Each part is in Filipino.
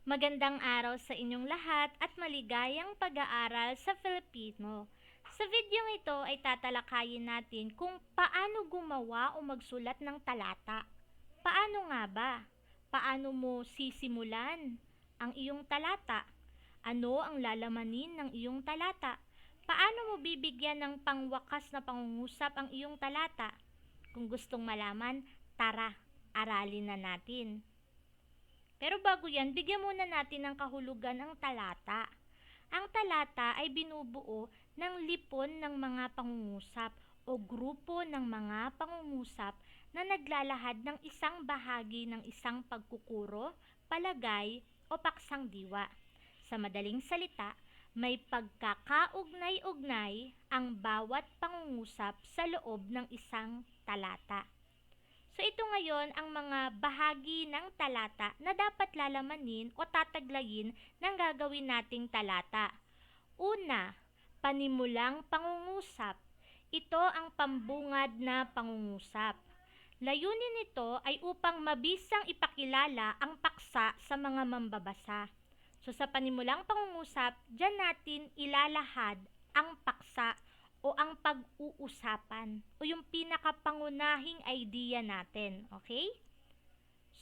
Magandang araw sa inyong lahat at maligayang pag-aaral sa Filipino. Sa videong ito ay tatalakayin natin kung paano gumawa o magsulat ng talata. Paano nga ba? Paano mo sisimulan ang iyong talata? Ano ang lalamanin ng iyong talata? Paano mo bibigyan ng pangwakas na pangungusap ang iyong talata? Kung gustong malaman, tara, aralin na natin. Pero bago yan, bigyan muna natin ng kahulugan ang talata. Ang talata ay binubuo ng lipon ng mga pangungusap o grupo ng mga pangungusap na naglalahad ng isang bahagi ng isang pagkukuro, palagay o paksang diwa. Sa madaling salita, may pagkakaugnay-ugnay ang bawat pangungusap sa loob ng isang talata. So ito ngayon ang mga bahagi ng talata na dapat lalamanin o tataglayin ng gagawin nating talata. Una, panimulang pangungusap. Ito ang pambungad na pangungusap. Layunin nito ay upang mabisang ipakilala ang paksa sa mga mambabasa. So sa panimulang pangungusap, diyan natin ilalahad ang paksa o ang pag-uusapan o yung pinakapangunahing idea natin, okay?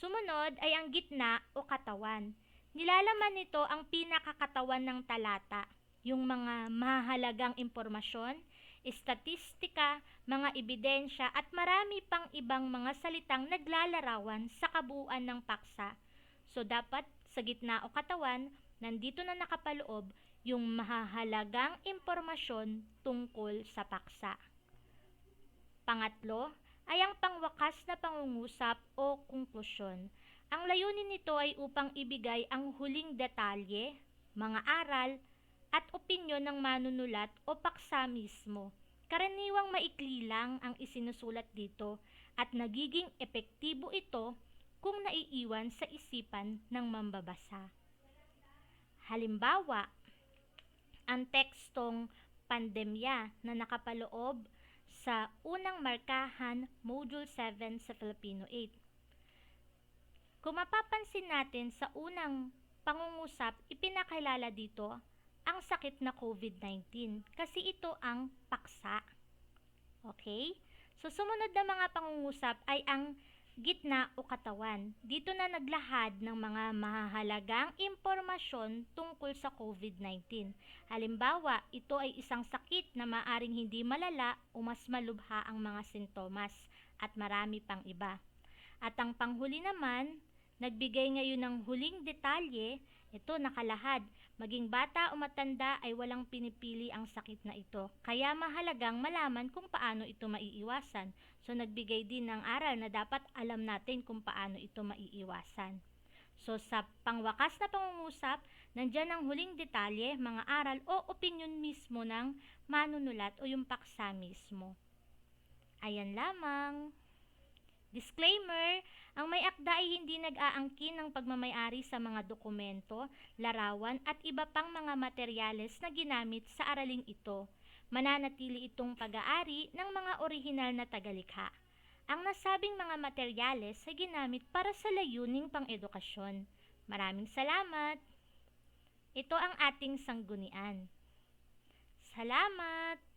Sumunod ay ang gitna o katawan. Nilalaman nito ang pinakakatawan ng talata, yung mga mahalagang impormasyon, estatistika, mga ebidensya at marami pang ibang mga salitang naglalarawan sa kabuuan ng paksa. So dapat sa gitna o katawan, nandito na nakapaloob yung mahahalagang impormasyon tungkol sa paksa. Pangatlo ay ang pangwakas na pangungusap o konklusyon. Ang layunin nito ay upang ibigay ang huling detalye, mga aral, at opinyon ng manunulat o paksa mismo. Karaniwang maikli lang ang isinusulat dito at nagiging epektibo ito kung naiiwan sa isipan ng mambabasa. Halimbawa, ang tekstong pandemya na nakapaloob sa unang markahan Module 7 sa Filipino 8. Kung mapapansin natin sa unang pangungusap, ipinakilala dito ang sakit na COVID-19 kasi ito ang paksa. Okay? So sumunod na mga pangungusap ay ang gitna o katawan. Dito na naglahad ng mga mahahalagang impormasyon tungkol sa COVID-19. Halimbawa, ito ay isang sakit na maaring hindi malala o mas malubha ang mga sintomas at marami pang iba. At ang panghuli naman, nagbigay ngayon ng huling detalye, ito nakalahad. Maging bata o matanda ay walang pinipili ang sakit na ito. Kaya mahalagang malaman kung paano ito maiiwasan. So nagbigay din ng aral na dapat alam natin kung paano ito maiiwasan. So sa pangwakas na pangungusap, nandyan ang huling detalye, mga aral o opinyon mismo ng manunulat o yung paksa mismo. Ayan lamang. Disclaimer, ang may akda ay hindi nag-aangkin ng pagmamay-ari sa mga dokumento, larawan at iba pang mga materyales na ginamit sa araling ito. Mananatili itong pag-aari ng mga orihinal na tagalikha. Ang nasabing mga materyales ay ginamit para sa layuning pang-edukasyon. Maraming salamat! Ito ang ating sanggunian. Salamat!